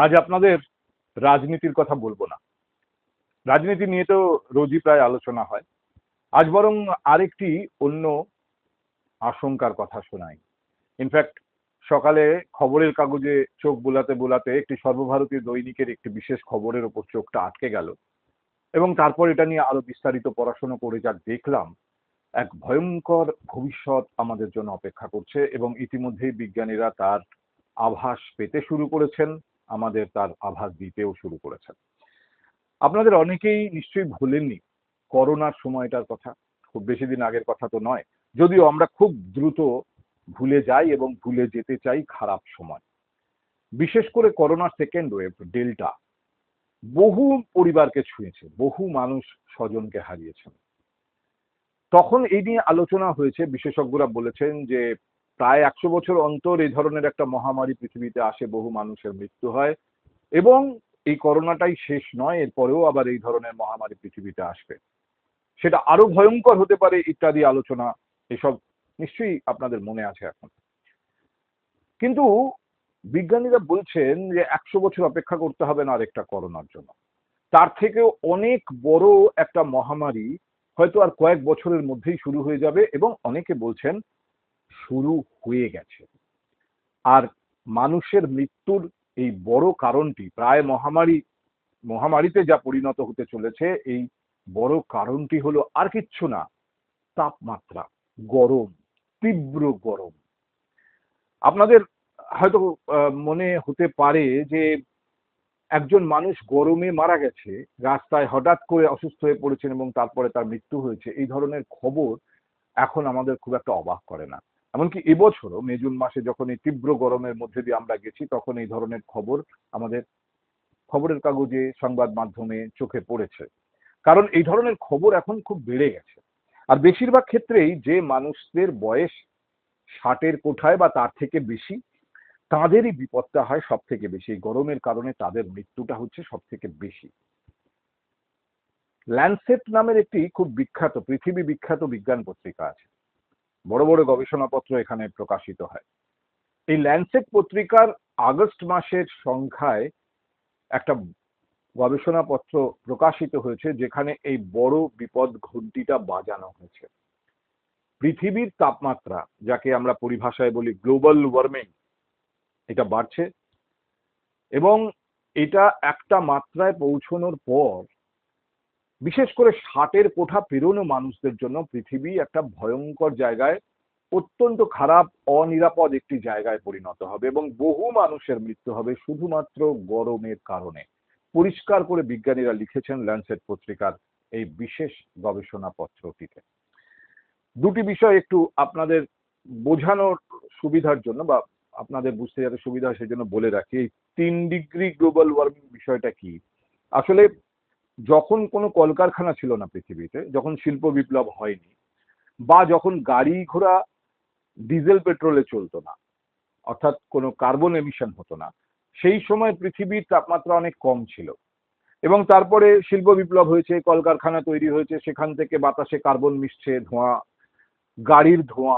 আজ আপনাদের রাজনীতির কথা বলবো না। রাজনীতি নিয়ে তো রোজই প্রায় আলোচনা হয়। আজ বরং আরেকটি অন্য আশঙ্কার কথা শোনাই। ইনফ্যাক্ট সকালে খবরের কাগজে চোখ বোলাতে বোলাতে একটি সর্বভারতীয় দৈনিকের একটি বিশেষ খবরের ওপর চোখটা আটকে গেল, এবং তারপর এটা নিয়ে আরো বিস্তারিত পড়াশোনা করে যা দেখলাম, এক ভয়ঙ্কর ভবিষ্যৎ আমাদের জন্য অপেক্ষা করছে, এবং ইতিমধ্যেই বিজ্ঞানীরা তার আভাস পেতে শুরু করেছেন, আমাদের তার আভাস দিতেও শুরু করেছেন। আপনাদের অনেকেই নিশ্চয়ই ভোলেননি করোনার সময়টার কথা। খুব বেশি দিন আগের কথা তো নয়, যদিও আমরা খুব দ্রুত ভুলে যাই এবং ভুলে যেতে চাই খারাপ সময়। বিশেষ করে করোনার সেকেন্ড ওয়েভ ডেল্টা বহু পরিবারকে ছুঁয়েছে, বহু মানুষ স্বজনকে হারিয়েছেন। তখন এই নিয়ে আলোচনা হয়েছে, বিশেষজ্ঞরা বলেছেন যে প্রায় 100 বছর অন্তর এই ধরনের একটা মহামারী পৃথিবীতে আসে, বহু মানুষের মৃত্যু হয়, এবং এই করোনাটাই শেষ নয়, এরপরেও আবার এই ধরনের মহামারী পৃথিবীতে আসবে, সেটা আরো ভয়ঙ্কর হতে পারে ইত্যাদি আলোচনা। এসব নিশ্চয়ই আপনাদের মনে আছে এখন। কিন্তু বিজ্ঞানীরা বলছেন যে 100 বছর অপেক্ষা করতে হবে না আরেকটা করোনার জন্য। তার থেকেও অনেক বড় একটা মহামারী হয়তো আর কয়েক বছরের মধ্যেই শুরু হয়ে যাবে, এবং অনেকে বলছেন শুরু হয়ে গেছে। আর মানুষের মৃত্যুর এই বড় কারণটি, প্রায় মহামারীতে যা পরিণত হতে চলেছে, এই বড় কারণটি হলো আর কিচ্ছু না, তাপমাত্রা, গরম, তীব্র গরম। আপনাদের হয়তো মনে হতে পারে যে একজন মানুষ গরমে মারা গেছে, রাস্তায় হঠাৎ করে অসুস্থ হয়ে পড়েছেন এবং তারপরে তার মৃত্যু হয়েছে, এই ধরনের খবর এখন আমাদের খুব একটা অবাক করে না। এমনকি এবছরও মে জুন মাসে যখন এই তীব্র গরমের মধ্যে দিয়ে আমরা গেছি, তখন এই ধরনের খবর আমাদের খবরের কাগজে, সংবাদ মাধ্যমে চোখে পড়েছে। কারণ এই ধরনের খবর এখন খুব বেড়ে গেছে। আর বেশিরভাগ ক্ষেত্রেই যে মানুষদের বয়স 60-এর কোঠায় বা তার থেকে বেশি, তাদেরই বিপদটা হয় সব থেকে বেশি। গরমের কারণে তাদের মৃত্যুটা হচ্ছে সব থেকে বেশি। ল্যান্ডসেট নামের একটি খুব বিখ্যাত, পৃথিবী বিখ্যাত বিজ্ঞান পত্রিকা আছে। বড় বড় গবেষণাপত্র এখানে প্রকাশিত হয়। এই ল্যান্ডসেট পত্রিকার আগস্ট মাসের সংখ্যায় একটা গবেষণাপত্র প্রকাশিত হয়েছে, যেখানে এই বড় বিপদ ঘন্টিটা বাজানো হয়েছে। পৃথিবীর তাপমাত্রা, যাকে আমরা পরিভাষায় বলি গ্লোবাল ওয়ার্মিং, এটা বাড়ছে, এবং এটা একটা মাত্রায় পৌঁছানোর পর বিশেষ করে 60-এর কোঠা পেরোনো মানুষদের জন্য পৃথিবী একটা ভয়ঙ্কর জায়গায়, অত্যন্ত খারাপ, অনিরাপদ একটি জায়গায় পরিণত হবে, এবং বহু মানুষের মৃত্যু হবে শুধুমাত্র গরমের কারণে। পরিষ্কার করে বিজ্ঞানীরা লিখেছেন ল্যান্ডসেট পত্রিকার এই বিশেষ গবেষণাপত্রটিতে। দুটি বিষয় একটু আপনাদের বোঝানোর সুবিধার জন্য, বা আপনাদের বুঝতে যাতে সুবিধা হয় সেজন্য বলে রাখি। এই 3 ডিগ্রি গ্লোবাল ওয়ার্মিং বিষয়টা কি। আসলে যখন কোনো কলকারখানা ছিল না পৃথিবীতে, যখন শিল্প বিপ্লব হয়নি, বা যখন গাড়ি ঘোড়া ডিজেল পেট্রোলে চলতো না, অর্থাৎ কোনো কার্বন এমিশন হতো না, সেই সময় পৃথিবীর তাপমাত্রা অনেক কম ছিল। এবং তারপরে শিল্প বিপ্লব হয়েছে, কলকারখানা তৈরি হয়েছে, সেখান থেকে বাতাসে কার্বন মিশছে, ধোঁয়া, গাড়ির ধোঁয়া,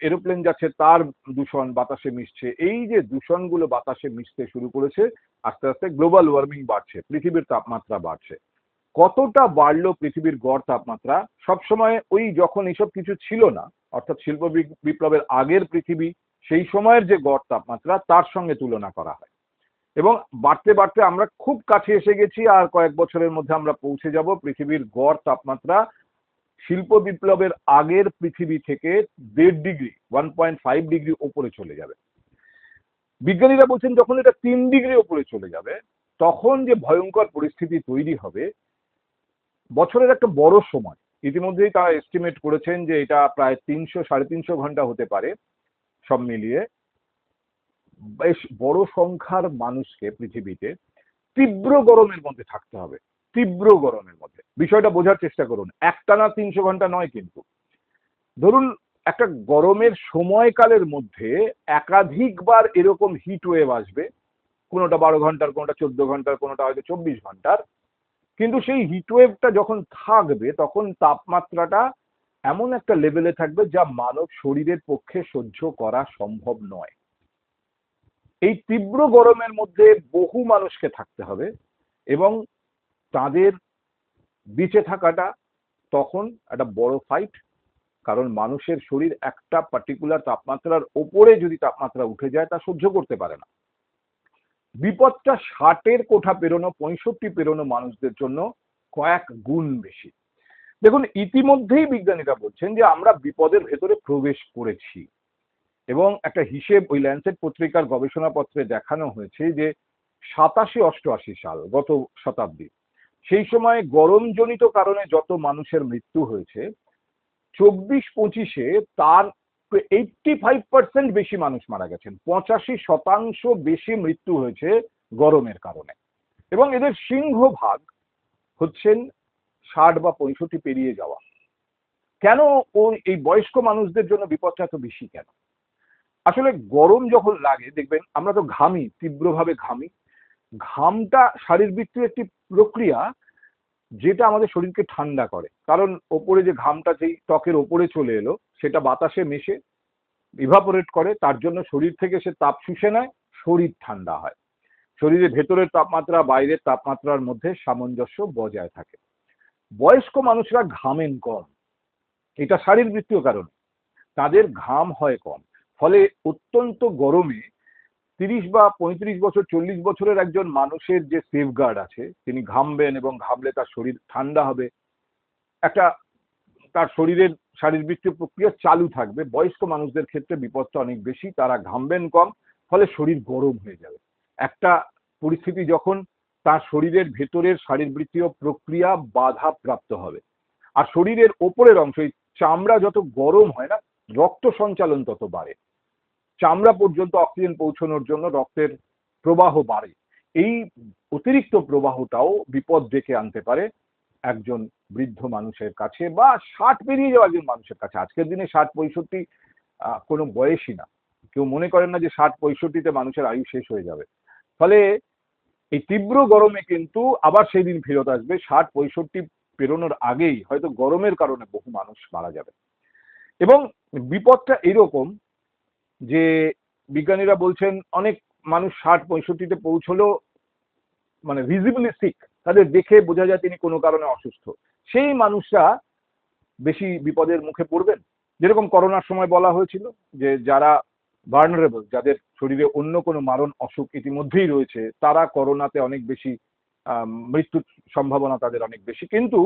এরোপ্লেন যাচ্ছে তার দূষণ বাতাসে মিশছে। এই যে দূষণগুলো বাতাসে মিশতে শুরু করেছে, আস্তে আস্তে গ্লোবাল ওয়ার্মিং বাড়ছে, পৃথিবীর তাপমাত্রা বাড়ছে। কতটা বাড়লো পৃথিবীর গড় তাপমাত্রা? সবসময় ওই যখন এসব কিছু ছিল না, অর্থাৎ শিল্প বিপ্লবের আগের পৃথিবী, সেই সময়ের যে গড় তাপমাত্রা তার সঙ্গে তুলনা করা হয়, এবং বাড়তে বাড়তে আমরা খুব কাছে এসে গেছি। আর কয়েক বছরের মধ্যে আমরা পৌঁছে যাব পৃথিবীর গড় তাপমাত্রা শিল্প বিপ্লবের আগের পৃথিবী থেকে 1.5 ডিগ্রি, 1.5 ডিগ্রি ওপরে চলে যাবে। বিজ্ঞানীরা বলছেন যখন এটা 3 ডিগ্রি ওপরে চলে যাবে, তখন যে ভয়ঙ্কর পরিস্থিতি তৈরি হবে, বছরের একটা বড় সময়, ইতিমধ্যেই তারা এস্টিমেট করেছেন যে এটা প্রায় 300-350 ঘন্টা হতে পারে, সব মিলিয়ে বেশ বড় সংখ্যার মানুষকে পৃথিবীতে তীব্র গরমের মধ্যে থাকতে হবে। তীব্র গরমের মধ্যে, বিষয়টা বোঝার চেষ্টা করুন, একটানা 300 ঘন্টা নয় কিন্তু। ধরুন একটা গরমের সময়কালের মধ্যে একাধিকবার এরকম হিট ওয়েভ আসবে, কোনোটা 12 ঘন্টার, কোনোটা 14 ঘন্টার, কোনোটা হয়তো 24 ঘন্টার। কিন্তু সেই হিটওয়েভটা যখন থাকবে, তখন তাপমাত্রাটা এমন একটা লেভেলে থাকবে যা মানব শরীরের পক্ষে সহ্য করা সম্ভব নয়। এই তীব্র গরমের মধ্যে বহু মানুষকে থাকতে হবে এবং তাদের বেঁচে থাকাটা তখন একটা বড় ফাইট। কারণ মানুষের শরীর একটা পার্টিকুলার তাপমাত্রার ওপরে যদি তাপমাত্রা উঠে যায় তা সহ্য করতে পারে না। বিপদটা 60-এর কোঠা পেরোনো, 65 পেরোনো মানুষদের জন্য কয়েক গুণ বেশি। দেখুন, ইতিমধ্যেই বিজ্ঞানীরা বলছেন যে আমরা বিপদের ভেতরে প্রবেশ করেছি এবং একটা হিসেব ওই ল্যান্সেট পত্রিকার গবেষণাপত্রে দেখানো হয়েছে যে 87-88 সাল, গত শতাব্দী, সেই সময় গরমজনিত কারণে যত মানুষের মৃত্যু হয়েছে 24-25-এ তার 85% বেশি মানুষ মারা গেছেন। 85% বেশি মৃত্যু হয়েছে গরমের কারণে এবং এদের সিংহভাগ হচ্ছেন 60 বা 65 পেরিয়ে যাওয়া। কেন ওই এই বয়স্ক মানুষদের জন্য বিপদটা এত বেশি কেন? আসলে গরম যখন লাগে দেখবেন আমরা তো ঘামি, তীব্রভাবে ঘামি। ঘামটা শারীরবৃত্তীয় একটি প্রক্রিয়া যেটা আমাদের শরীরকে ঠান্ডা করে। কারণ ওপরে যে ঘামটা যেই ত্বকের ওপরে চলে এলো সেটা বাতাসে মিশে ইভাপোরেট করে, তার জন্য শরীর থেকে সে তাপ শুষে নেয়, শরীর ঠান্ডা হয়। শরীরের ভেতরের তাপমাত্রা বাইরের তাপমাত্রার মধ্যে সামঞ্জস্য বজায় থাকে। বয়স্ক মানুষরা ঘামেন কম, এটা শারীরবৃত্তীয় কারণ। তাদের ঘাম হয় কম, ফলে অত্যন্ত গরমে 30 বা 35 বছর 40 বছরের একজন মানুষের যে সেফগার্ড আছে, তিনি ঘামবেন এবং ঘামলে তার শরীর ঠান্ডা হবে, একটা তার শরীরের শারীরবৃত্তীয় প্রক্রিয়া চালু থাকবে। বয়স্ক মানুষদের ক্ষেত্রে বিপদটা অনেক বেশি, তারা ঘামবেন কম, ফলে শরীর গরম হয়ে যাবে। একটা পরিস্থিতি যখন তার শরীরের ভেতরের শারীরবৃত্তীয় প্রক্রিয়া বাধা প্রাপ্ত হবে, আর শরীরের ওপরের অংশ এই চামড়া যত গরম হয় না, রক্ত সঞ্চালন তত বাড়ে, চামড়া পর্যন্ত অক্সিজেন পৌঁছানোর জন্য রক্তের প্রবাহ বাড়ে। এই অতিরিক্ত প্রবাহটাও বিপদ ডেকে আনতে পারে একজন বৃদ্ধ মানুষের কাছে বা 60 পেরিয়ে যাওয়া একজন মানুষের কাছে। আজকের দিনে 60-65 কোনো বয়সই না। কেউ মনে করেন না যে 60-65-তে মানুষের আয়ু শেষ হয়ে যাবে। ফলে এই তীব্র গরমে কিন্তু আবার সেই দিন ফেরত আসবে, 60-65 পেরোনোর আগেই হয়তো গরমের কারণে বহু মানুষ মারা যাবে। এবং বিপদটা এরকম যে বিজ্ঞানীরা বলছেন অনেক মানুষ 60-65-তে পৌঁছলো, মানে ভিজিবলি সিক, তাদের দেখে বোঝা যায় তিনি কোনো কারণে অসুস্থ, সেই মানুষরা বেশি বিপদের মুখে পড়বেন। যেরকম করোনার সময় বলা হয়েছিল যে যারা ভার্নারেবল, যাদের শরীরে অন্য কোনো মারণ অসুখ ইতিমধ্যেই রয়েছে, তারা করোনাতে অনেক বেশি মৃত্যুর সম্ভাবনা তাদের অনেক বেশি। কিন্তু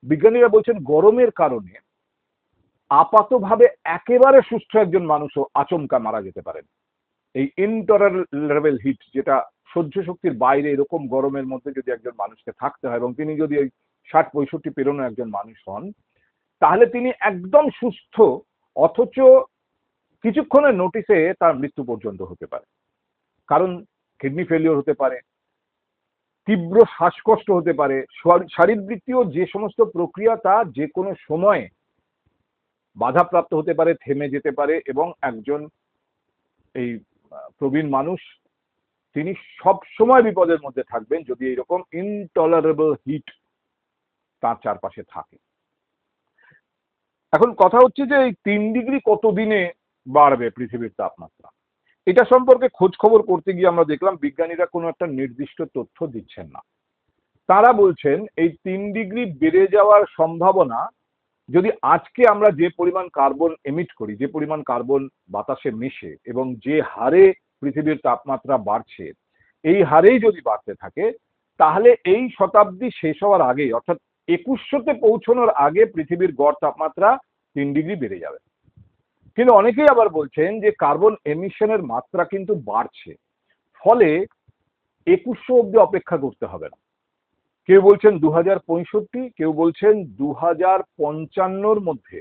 বিজ্ঞানীরা বলছেন গরমের কারণে আপাতভাবে একেবারে সুস্থ একজন মানুষও আচমকা মারা যেতে পারেন। এই ইনটলারেবল হিট, যেটা সহ্য শক্তির বাইরে, এরকম গরমের মধ্যে যদি একজন মানুষকে থাকতে হয় এবং তিনি যদি ওই 60-65 পেরোনো একজন মানুষ হন, তাহলে তিনি একদম সুস্থ অথচ কিছুক্ষণের নোটিসে তার মৃত্যু পর্যন্ত হতে পারে। কারণ কিডনি ফেলিওর হতে পারে, তীব্র শ্বাসকষ্ট হতে পারে, শারীরবৃত্তীয় যে সমস্ত প্রক্রিয়া তা যে কোনো সময় বাধাপ্রাপ্ত হতে পারে, থেমে যেতে পারে এবং একজন এই প্রবীণ মানুষ তিনি সব সময় বিপদের মধ্যে থাকবেন যদি এইরকম ইনটলারেবল হিট তার চারপাশে থাকে। এখন কথা হচ্ছে যে এই 3 ডিগ্রি কতদিনে বাড়বে পৃথিবীর তাপমাত্রা, এটা সম্পর্কে খোঁজ খবর করতে গিয়ে আমরা দেখলাম বিজ্ঞানীরা কোনো একটা নির্দিষ্ট তথ্য দিচ্ছেন না। তারা বলছেন এই 3 ডিগ্রি বেড়ে যাওয়ার সম্ভাবনা, যদি আজকে আমরা যে পরিমাণ কার্বন এমিট করি, যে পরিমাণ কার্বন বাতাসে মিশে এবং যে হারে পৃথিবীর তাপমাত্রা বাড়ছে, এই হারেই যদি বাড়তে থাকে, তাহলে এই শতাব্দী শেষ হওয়ার আগে, অর্থাৎ 2100-তে পৌঁছানোর আগে পৃথিবীর গড় তাপমাত্রা 3 ডিগ্রি বেড়ে যাবে। কিন্তু অনেকেই আবার বলছেন যে কার্বন এমিশনের মাত্রা কিন্তু বাড়ছে, ফলে 2100 অব্দি অপেক্ষা করতে হবে না। কেউ বলছেন 2065, কেউ বলছেন 2055-র মধ্যে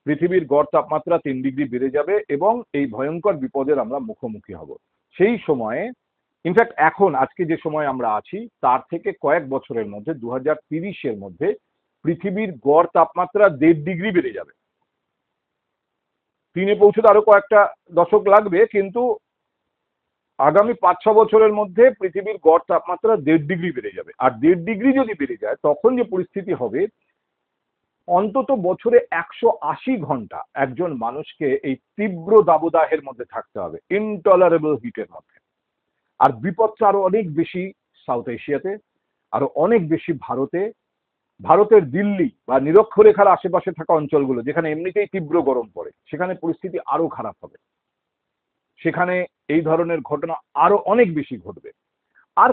পৃথিবীর গড় তাপমাত্রা 3 ডিগ্রি বেড়ে যাবে এবং এই ভয়ঙ্কর বিপদের আমরা মুখোমুখি হব। সেই সময়ে, ইনফ্যাক্ট এখন আজকে যে সময় আমরা আছি তার থেকে কয়েক বছরের মধ্যে 2030-এর মধ্যে পৃথিবীর গড় তাপমাত্রা 1.5 ডিগ্রি বেড়ে যাবে। 3-এ পৌঁছতে আরো কয়েকটা দশক লাগবে, কিন্তু আগামী 5-6 বছরের মধ্যে পৃথিবীর গড় তাপমাত্রা 1.5 ডিগ্রি বেড়ে যাবে। আর 1.5 ডিগ্রি যদি বেড়ে যায় তখন যে পরিস্থিতি হবে, অন্তত বছরে 180 ঘন্টা একজন মানুষকে এই তীব্র দাবদাহের মধ্যে থাকতে হবে, ইনটলারেবল হিটের মধ্যে। আর বিপদটা আরো অনেক বেশি সাউথ এশিয়াতে, আরো অনেক বেশি ভারতে, ভারতের দিল্লি বা নিরক্ষরেখার আশেপাশে থাকা অঞ্চলগুলো যেখানে এমনিতেই তীব্র গরম পড়ে, সেখানে পরিস্থিতি আরো খারাপ হবে। সেখানে এই ধরনের ঘটনা আরো অনেক বেশি ঘটবে। আর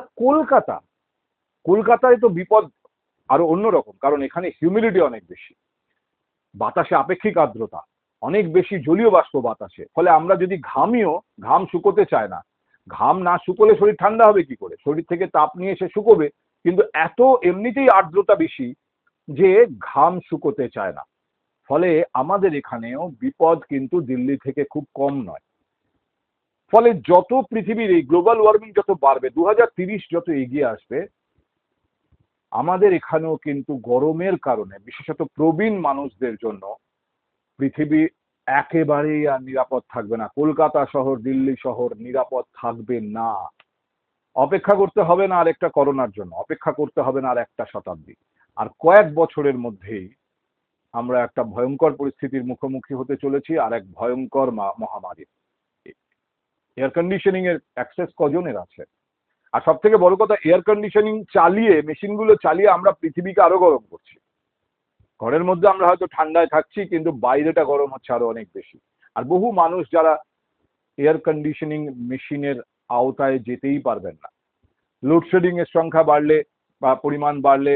কলকাতায় তো বিপদ আরো অন্যরকম, কারণ এখানে হিউমিডিটি অনেক বেশি, বাতাসে আপেক্ষিক আর্দ্রতা অনেক বেশি, জলীয় বাষ্প বাতাসে, ফলে আমরা যদি ঘামিও, ঘাম শুকোতে চায় না। ঘাম না শুকোলে শরীর ঠান্ডা হবে কি করে? শরীর থেকে তাপ নিয়ে এসে শুকোবে, কিন্তু এত এমনিতেই আর্দ্রতা বেশি যে ঘাম শুকোতে চায় না। ফলে আমাদের এখানেও বিপদ কিন্তু দিল্লি থেকে খুব কম নয়। ফলে যত পৃথিবীর এই গ্লোবাল ওয়ার্মিং যত বাড়বে, 2030 যত এগিয়ে আসবে, আমাদের এখানেও কিন্তু গরমের কারণে বিশেষত প্রবীণ মানুষদের জন্য পৃথিবী একেবারেই আর নিরাপদ থাকবে না। কলকাতা শহর, দিল্লি শহর নিরাপদ থাকবে না। অপেক্ষা করতে হবে না আর একটা করোনার জন্য, অপেক্ষা করতে হবে না আর একটা শতাব্দী। আর কয়েক বছরের মধ্যেই আমরা একটা ভয়ঙ্কর পরিস্থিতির মুখোমুখি হতে চলেছি, আর এক ভয়ঙ্কর মহামারী। এয়ার কন্ডিশনিং এর অ্যাক্সেস কজনের আছে? আর সব থেকে বড় কথা, এয়ার কন্ডিশনিং চালিয়ে, মেশিনগুলো চালিয়ে আমরা পৃথিবীকে আরো গরম করছি। ঘরের মধ্যে আমরা হয়তো ঠান্ডায় থাকছি, কিন্তু বাইরেটা গরম হচ্ছে আরো অনেক বেশি। আর বহু মানুষ যারা এয়ার কন্ডিশনিং মেশিনের আওতায় যেতেই পারবেন না। লোডশেডিং এর সংখ্যা বাড়লে বা পরিমাণ বাড়লে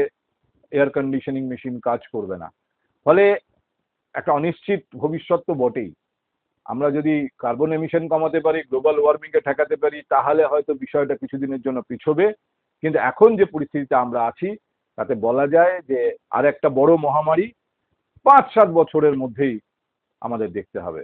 এয়ার কন্ডিশনিং মেশিন কাজ করবে না। ফলে একটা অনিশ্চিত ভবিষ্যৎ তো বটেই। আমরা যদি কার্বন এমিশন কমাতে পারি, গ্লোবাল ওয়ার্মিং কে ঠেকাতে পারি, তাহলে হয়তো বিষয়টা কিছুদিনের জন্য পিছবে। কিন্তু এখন যে পরিস্থিতিতে আমরা আছি, তাতে বলা যায় যে আর একটা বড় মহামারী 5-7 বছরের মধ্যেই আমাদের দেখতে হবে।